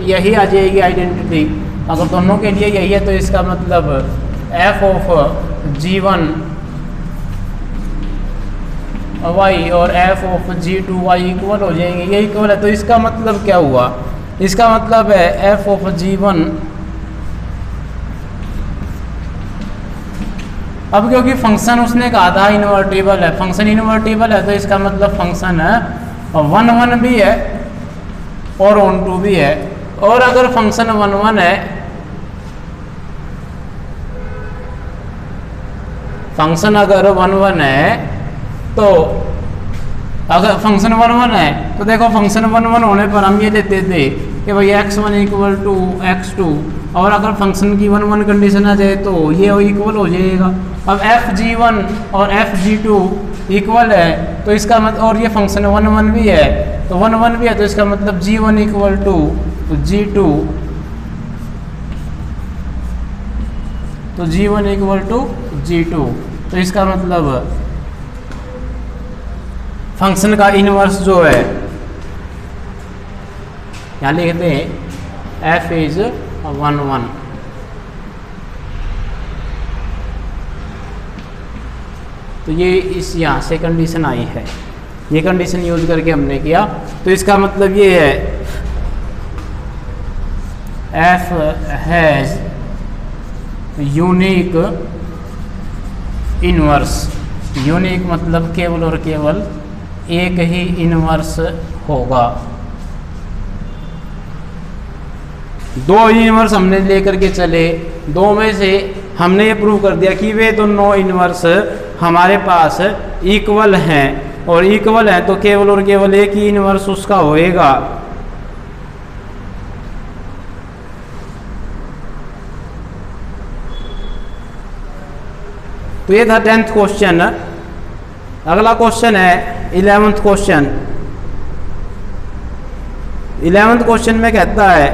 यही आ जाएगी आइडेंटिटी। अगर दोनों के लिए यही है तो इसका मतलब f ऑफ G1 y और f of G2 y equal हो जाएंगे, ये इक्वल है। तो इसका मतलब क्या हुआ, इसका मतलब है f ऑफ G1, अब क्योंकि फंक्शन उसने कहा था इन्वर्टिबल है, फंक्शन इन्वर्टिबल है तो इसका मतलब फंक्शन है 1 1 भी है और ऑन टू भी है। और अगर फंक्शन 1 1 है, फंक्शन अगर 1 1 है तो अगर फंक्शन 1 1 है तो देखो फंक्शन 1 1 होने पर हम ये लेते थे कि भाई x1 इक्वल टू x2, और अगर फंक्शन की 1 1 कंडीशन आ जाए तो ये इक्वल हो जाएगा। अब fg1 और fg2 इक्वल है तो इसका मतलब, और ये फंक्शन 1 1 भी है तो 1 1 भी है तो इसका मतलब g1 इक्वल टू g2, तो g1 इक्वल टू g2, तो इसका मतलब फंक्शन का इनवर्स जो है यहाँ लिखते हैं f इज 1 1। तो ये इस यहाँ से कंडीशन आई है, ये कंडीशन यूज करके हमने किया, तो इसका मतलब ये है f has unique inverse. Unique मतलब केवल और केवल एक ही इनवर्स होगा। दो इनवर्स हमने लेकर के चले, दो में से हमने ये प्रूव कर दिया कि वे दोनों इनवर्स हमारे पास इक्वल हैं, और इक्वल हैं तो केवल और केवल एक ही इनवर्स उसका होएगा। तो ये था 10th क्वेश्चन। अगला क्वेश्चन है 11th क्वेश्चन। 11th क्वेश्चन में कहता है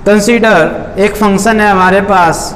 कंसीडर, एक फंक्शन है हमारे पास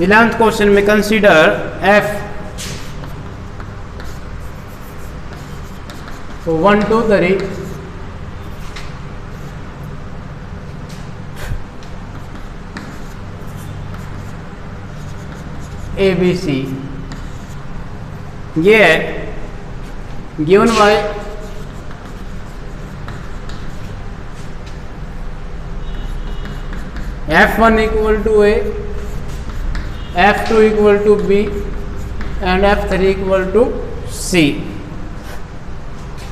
इलेवंथ क्वेश्चन में कंसीडर f, तो 1 2 3 ABC, ये है given by f1 equal to a, f2 equal to b and f3 equal to c।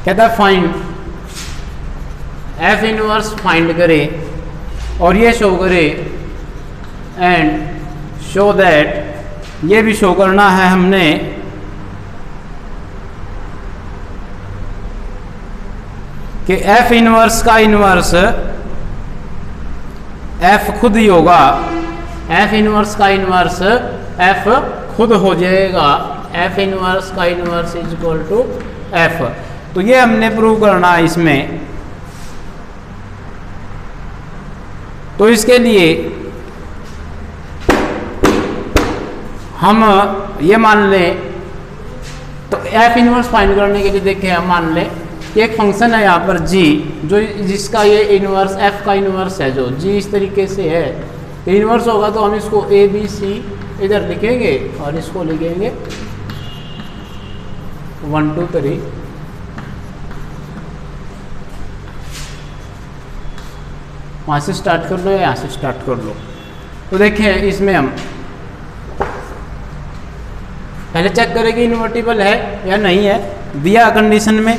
कहता है फाइंड, f इनवर्स फाइंड करे और ये शो करे, एंड शो दैट, ये भी शो करना है हमने कि f इनवर्स का इनवर्स f खुद ही होगा। f इनवर्स का इनवर्स f खुद हो जाएगा। f इनवर्स का inverse is equal to f। तो ये हमने प्रूव करना है इसमें। तो इसके लिए हम ये मान लें, तो f इनवर्स फाइंड करने के लिए देखें हम मान लें कि एक फंक्शन है यहाँ पर g, जो जिसका ये इनवर्स f का इनवर्स है, जो g इस तरीके से है, तो इनवर्स होगा तो हम इसको a b c इधर लिखेंगे और इसको लिखेंगे 1 2 3। वहाँ से स्टार्ट कर लो या यहाँ से स्टार्ट कर लो। तो देखिए इसमें हम पहले चेक करें कि इन्वर्टिबल है या नहीं है। दिया कंडीशन में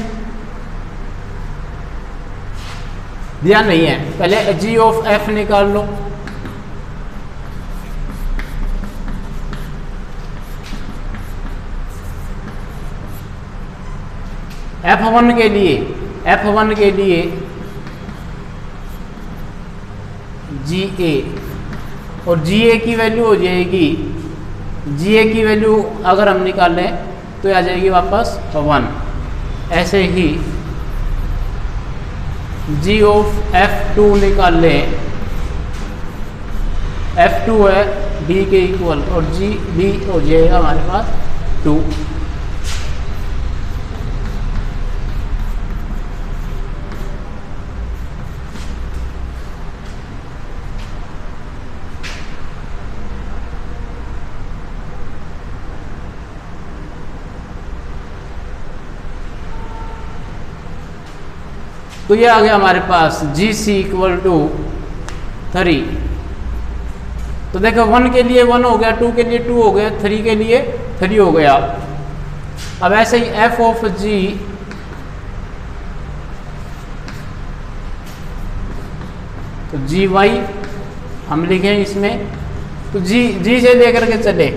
दिया नहीं है, पहले g ऑफ f निकाल लो। f1 के लिए GA, और GA की वैल्यू हो जाएगी, GA की वैल्यू अगर हम निकालें तो ये आ जाएगी वापस 1। ऐसे ही g ऑफ F2 निकाल लें, F2 है b के इक्वल और b हो जाएगा हमारे पास 2। तो ये आ गया हमारे पास GC इक्वल टू 3। तो देखो 1 के लिए 1 हो गया, 2 के लिए 2 हो गया, 3 के लिए 3 हो गया। अब ऐसे ही f ऑफ g तो gy हम लिखें इसमें, तो g से लेकर के चले,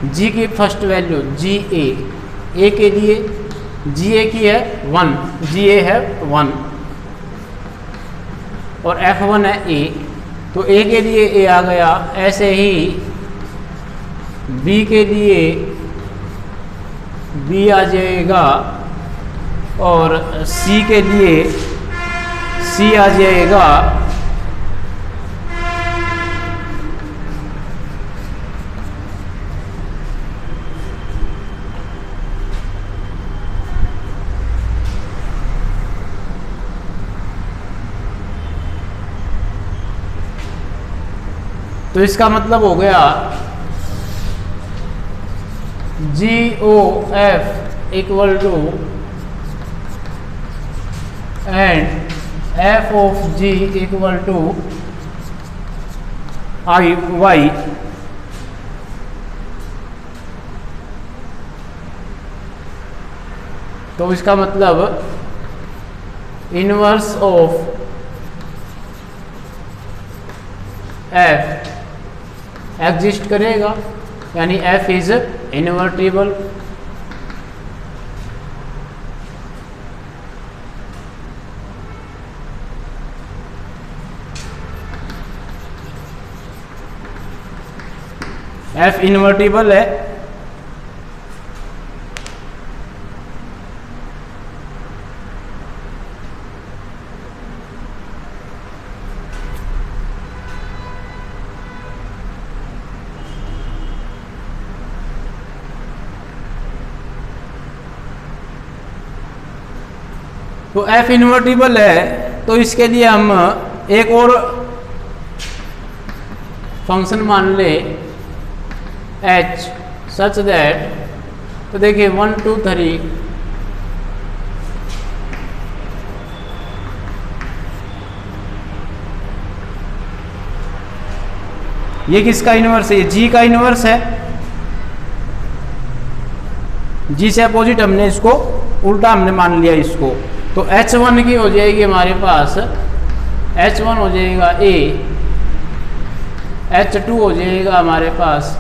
g की फर्स्ट वैल्यू a के लिए GA की है 1, GA है 1 और F1 है A, तो A के लिए A आ गया। ऐसे ही B के लिए B आ जाएगा और C के लिए C आ जाएगा। तो इसका मतलब हो गया GOF equal to and F of G equal to IY। तो इसका मतलब इनवर्स ऑफ F एग्जिस्ट करेगा, यानी F is invertible. F invertible है। तो F इन्वर्टिबल है, तो इसके लिए हम एक और फंक्शन मान ले h सच दैट, तो देखिए 1 2 3 ये किसका इनवर्स है? ये G का इनवर्स है। G से अपोजिट हमने इसको उल्टा हमने मान लिया इसको, तो H1 की हो जाएगी हमारे पास, H1 हो जाएगा A, H2 हो जाएगा हमारे पास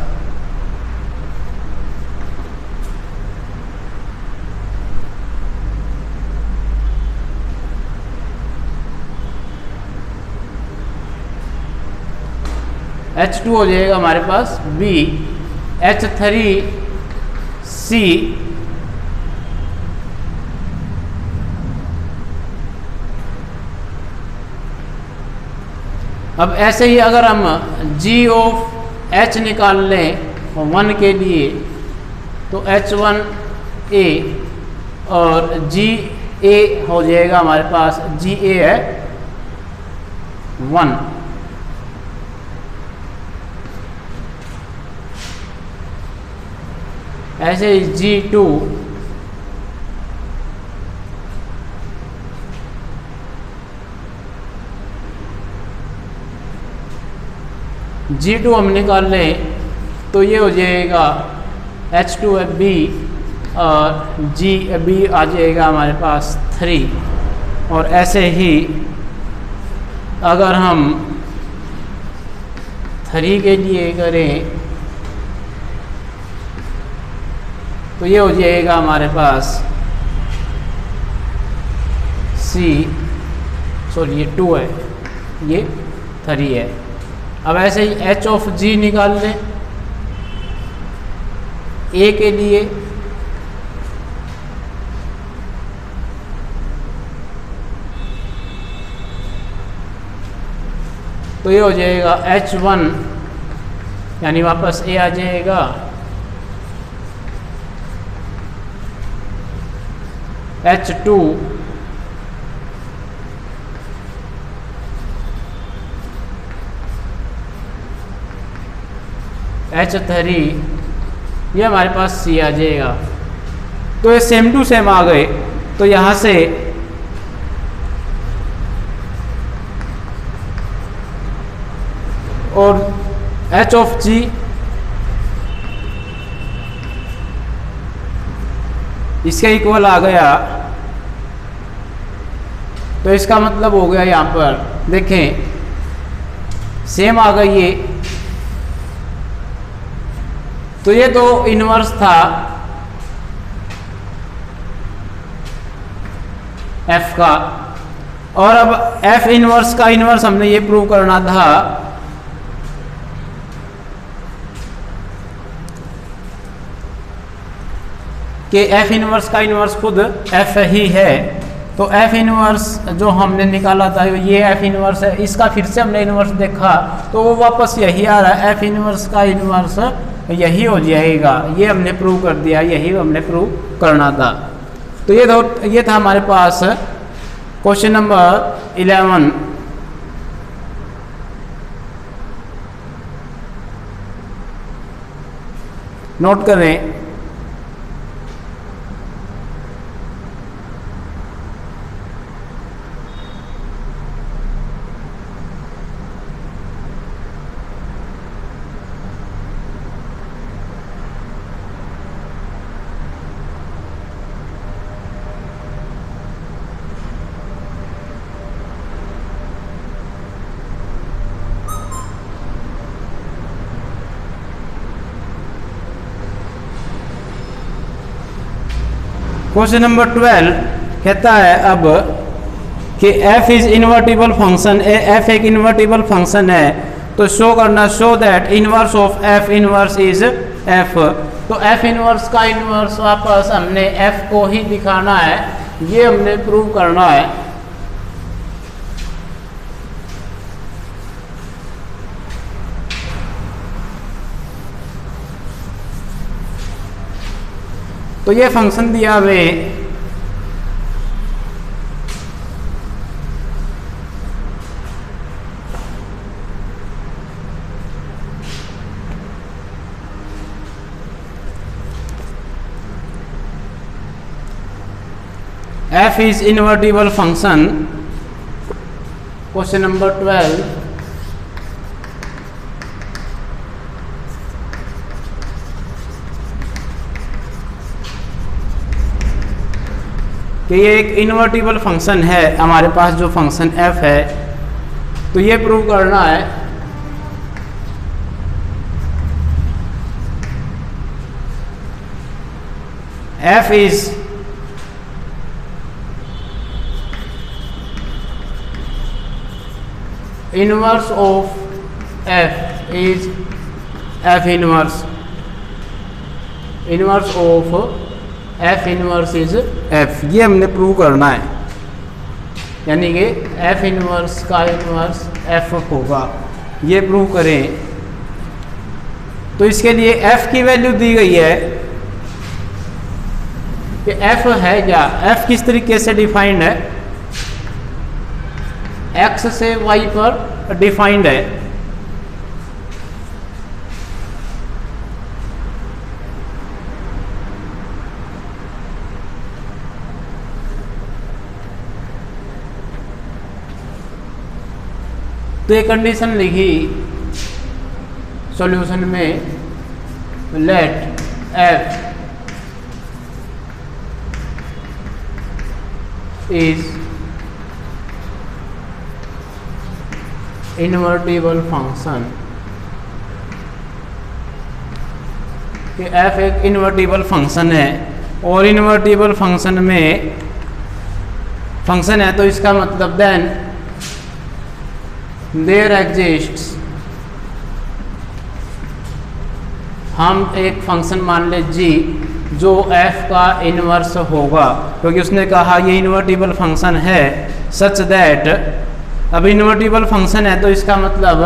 H2 हो जाएगा हमारे पास B, H3 C, अब ऐसे ही अगर हम G ऑफ H निकाल लें 1 के लिए, तो H1 A और G A हो जाएगा हमारे पास, G A है 1। ऐसे ही G2 G2 हम निकाल लें तो ये हो जाएगा H2 है B और G B आ जाएगा हमारे पास 3। और ऐसे ही अगर हम 3 के लिए करें तो ये हो जाएगा हमारे पास ये 2 है, ये 3 है। अब ऐसे ही H ऑफ G निकाल लें ए के लिए तो ये हो जाएगा H1, यानी वापस ए आ जाएगा, H2 H3, ये हमारे पास सी आ जाएगा। तो ये सेम टू सेम आ गए। तो यहाँ से और H ऑफ G इसके इक्वल आ गया। तो इसका मतलब हो गया यहाँ पर देखें सेम आ गई ये। तो ये तो इनवर्स था F का, और अब F इनवर्स का इनवर्स हमने ये प्रूव करना था कि F इनवर्स का इनवर्स खुद F ही है। तो F इनवर्स जो हमने निकाला था ये F इनवर्स है, इसका फिर से हमने इनवर्स देखा तो वो वापस यही आ रहा है, F इनवर्स का इनवर्स यही हो जाएगा। ये हमने प्रूव कर दिया, यही हमने प्रूव करना था। तो ये था हमारे पास क्वेश्चन नंबर 11। नोट करें, क्वेश्चन नंबर 12 कहता है अब कि f is invertible function, f एक इन्वर्टिबल फंक्शन है तो शो करना, show that inverse of f inverse is f। तो f इनवर्स का इनवर्स वापस हमने f को ही दिखाना है, ये हमने प्रूव करना है। तो ये फंक्शन दिया हुए f is invertible function। Question number 12 कि ये एक इन्वर्टिबल फंक्शन है, हमारे पास जो फंक्शन f है, तो ये प्रूव करना है f is inverse of f is f inverse, inverse of f inverse is f, ये हमने प्रूव करना है। यानी कि f इनवर्स का इनवर्स f होगा, ये प्रूव करें। तो इसके लिए f की वैल्यू दी गई है कि f है क्या, f किस तरीके से डिफाइंड है, x से y पर डिफाइंड है। तो ये कंडीशन लिखी सॉल्यूशन में, let f is invertible function, कि f एक इन्वर्टिबल फंक्शन है, और इन्वर्टिबल फंक्शन में फंक्शन है तो इसका मतलब देन देयर एग्जिस्ट्स हम एक फंक्शन मान ले g जो f का इन्वर्स होगा, क्योंकि उसने कहा ये इन्वर्टिबल फंक्शन है सच दैट, अब इन्वर्टिबल फंक्शन है तो इसका मतलब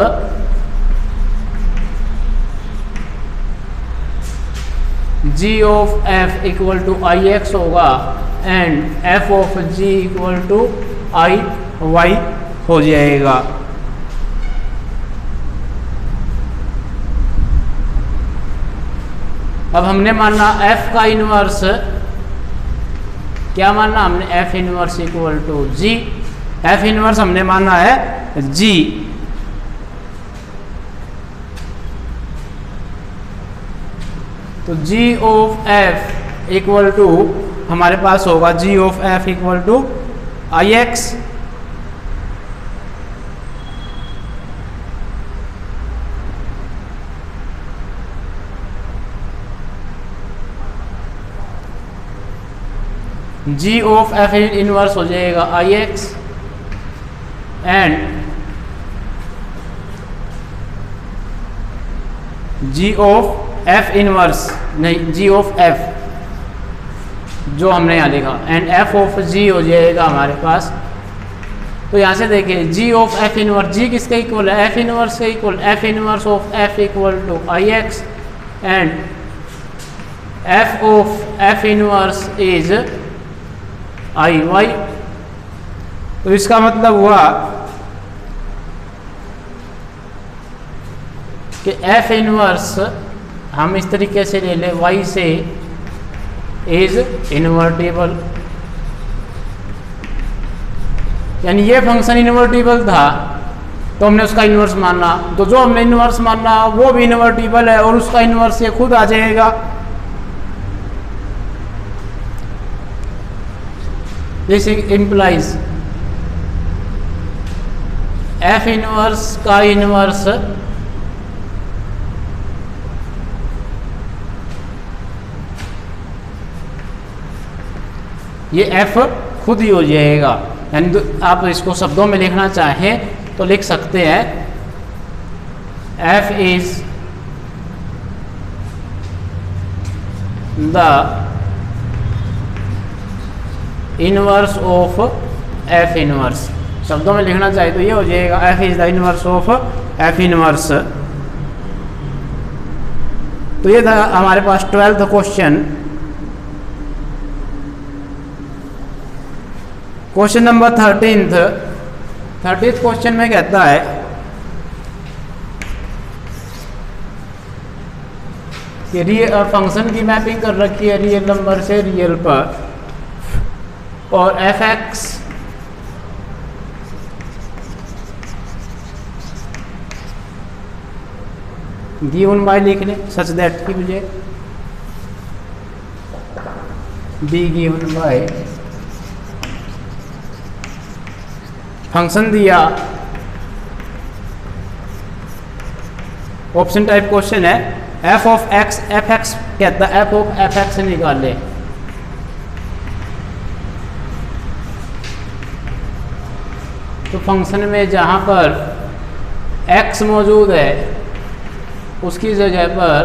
g of f equal to I x होगा and f of g equal to I y हो जाएगा। अब हमने माना f का इन्वर्स, क्या माना हमने, f inverse equal to g, f inverse हमने माना है g, तो g of f equal to हमारे पास होगा g of f equal to I x, g of f inverse हो जाएगा I x and g of f inverse नहीं g ऑफ f जो हमने यहाँ लिखा एंड f ऑफ g हो जाएगा हमारे पास। तो यहाँ से देखिए g of f inverse, g किसके इक्वल है, f इनवर्स के equal, f inverse of f equal to I x and f of f inverse is I y. तो इसका मतलब हुआ कि f इनवर्स हम इस तरीके से ले लें y से इज इन्वर्टिबल, यानी ये फंक्शन इन्वर्टिबल था तो हमने उसका इन्वर्स माना, तो जो हमने इन्वर्स माना वो भी इन्वर्टिबल है और उसका इन्वर्स ये खुद आ जाएगा। दिस इम्प्लाइज f इनवर्स का इनवर्स ये f खुद ही हो जाएगा, यानी आप इसको शब्दों में लिखना चाहें तो लिख सकते हैं f is the inverse of f inverse, शब्दों में लिखना चाहे तो ये हो जाएगा f is the inverse of f inverse. तो ये था हमारे पास 12th question. Question number 13th question में कहता है कि फंक्शन की मैपिंग कर रखी है रियल नंबर से रियल पर और f(x) गिवन बाय लिख लें सच दैट की मुझे बी गिवन बाय फंक्शन दिया, ऑप्शन टाइप क्वेश्चन है, f ऑफ x f(x) कहता है f ऑफ f(x) निकाले। तो फंक्शन में जहाँ पर x मौजूद है उसकी जगह पर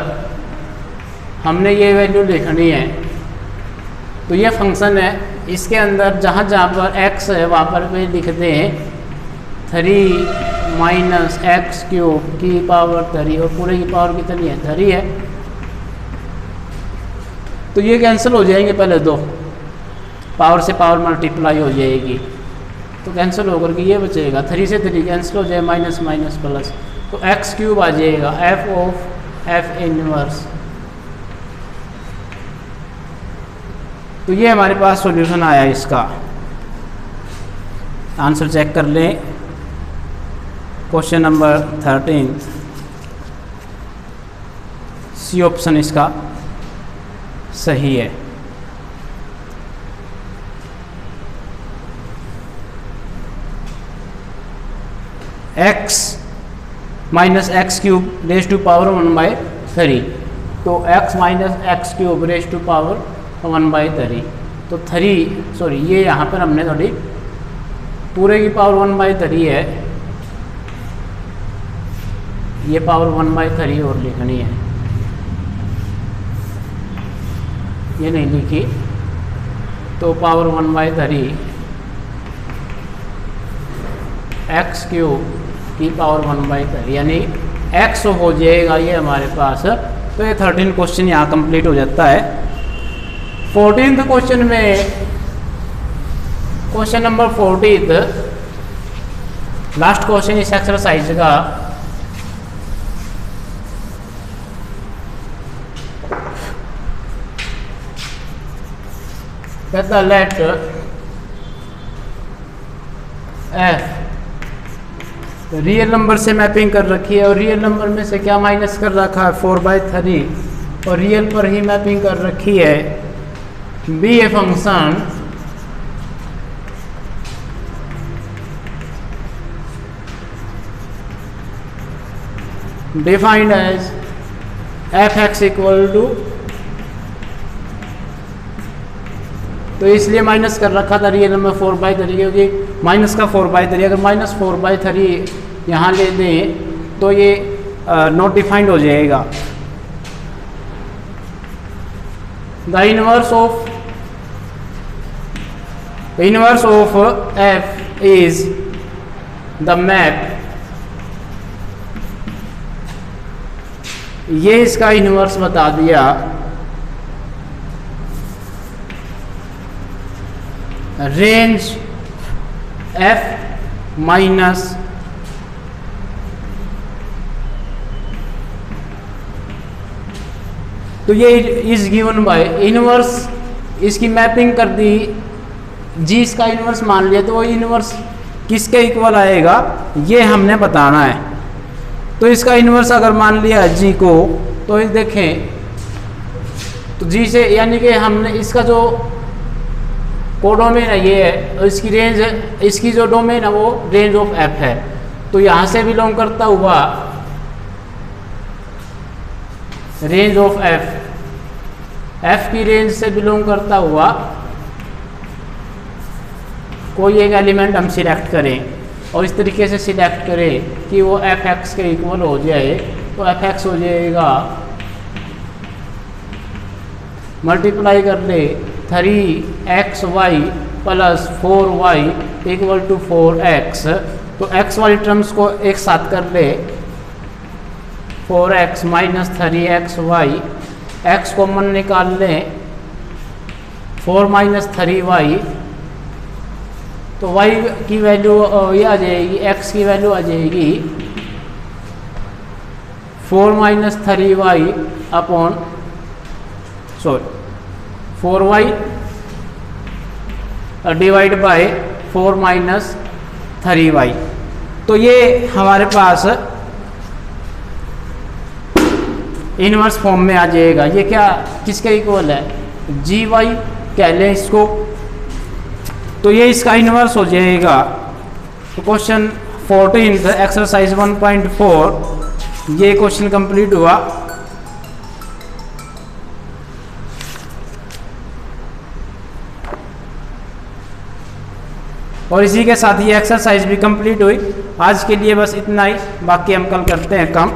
हमने ये वैल्यू लिखनी है। तो ये फंक्शन है, इसके अंदर जहाँ जहाँ पर x है वहाँ पर भी लिखते हैं 3 माइनस एक्स क्यूब की पावर 3 और पूरे की पावर कितनी है 3 है। तो ये कैंसिल हो जाएंगे, पहले दो पावर से पावर मल्टीप्लाई हो जाएगी तो कैंसिल होकर के ये बचेगा 3 से 3 कैंसिल हो जाए माइनस माइनस प्लस, तो एक्स क्यूब आ जाएगा f ऑफ f इनवर्स। तो ये हमारे पास सॉल्यूशन आया, इसका आंसर चेक कर लें। क्वेश्चन नंबर 13 सी ऑप्शन इसका सही है। x minus x cube raise to power 1/3, तो x minus x cube raise to power 1/3, तो 3 सॉरी ये यहाँ पर हमने थोड़ी पूरे की पावर 1/3 है, ये पावर 1/3 और लिखनी है। ये नहीं लिखी, तो पावर 1/3 एक्स क्यूब की पावर 1/3 यानी एक्स हो जाएगा ये हमारे पास। तो ये 13 क्वेश्चन यहाँ कंप्लीट हो जाता है। 14th क्वेश्चन में, क्वेश्चन नंबर 14 लास्ट क्वेश्चन इस एक्सरसाइज का, कहता लेट एफ रियल नंबर से मैपिंग कर रखी है और रियल नंबर में से क्या माइनस कर रखा है 4/3 और रियल पर ही मैपिंग कर रखी है। Be a function defined as f x equal to, तो इसलिए माइनस कर रखा था रियल नंबर 4/3 क्योंकि माइनस का 4/3, अगर माइनस 4/3 यहाँ ले दें तो ये नॉट डिफाइंड हो जाएगा। The inverse of F is the map, ये इसका इनवर्स बता दिया। रेंज एफ माइनस तो ये इज गिवन बाय इनवर्स, इसकी मैपिंग कर दी, जी इसका इनवर्स मान लिया, तो वो इनवर्स किसके इक्वल आएगा ये हमने बताना है। तो इसका इनवर्स अगर मान लिया जी को, तो ये देखें तो जी से यानी कि हमने इसका जो कोडोमेन है ये है, और इसकी रेंज, इसकी जो डोमेन है वो रेंज ऑफ एफ है, तो यहाँ से बिलोंग करता हुआ रेंज ऑफ एफ, एफ की रेंज से बिलोंग करता हुआ कोई एक एलिमेंट हम सिलेक्ट करें और इस तरीके से सिलेक्ट करें कि वो एफ एक्स के इक्वल हो जाए। तो एफ एक्स हो जाएगा, मल्टीप्लाई कर ले 3xy plus 4y equal to 4x, तो x वाली टर्म्स को एक साथ कर ले, 4x minus 3xy, x common निकाल लें, 4 माइनस 3y, तो y की वैल्यू ये आ जाएगी, x की वैल्यू आ जाएगी 4 minus 3y upon 4y divide by 4 minus 3y। तो ये हमारे पास इनवर्स फॉर्म में आ जाएगा। ये क्या किसके इक्वल है, जी वाई कह लें इसको, तो ये इसका इनवर्स हो जाएगा। तो क्वेश्चन 14 एक्सरसाइज 1.4 ये क्वेश्चन कंप्लीट हुआ। और इसी के साथ ये एक्सरसाइज भी कंप्लीट हुई। आज के लिए बस इतना ही, बाकी हम कल करते हैं काम।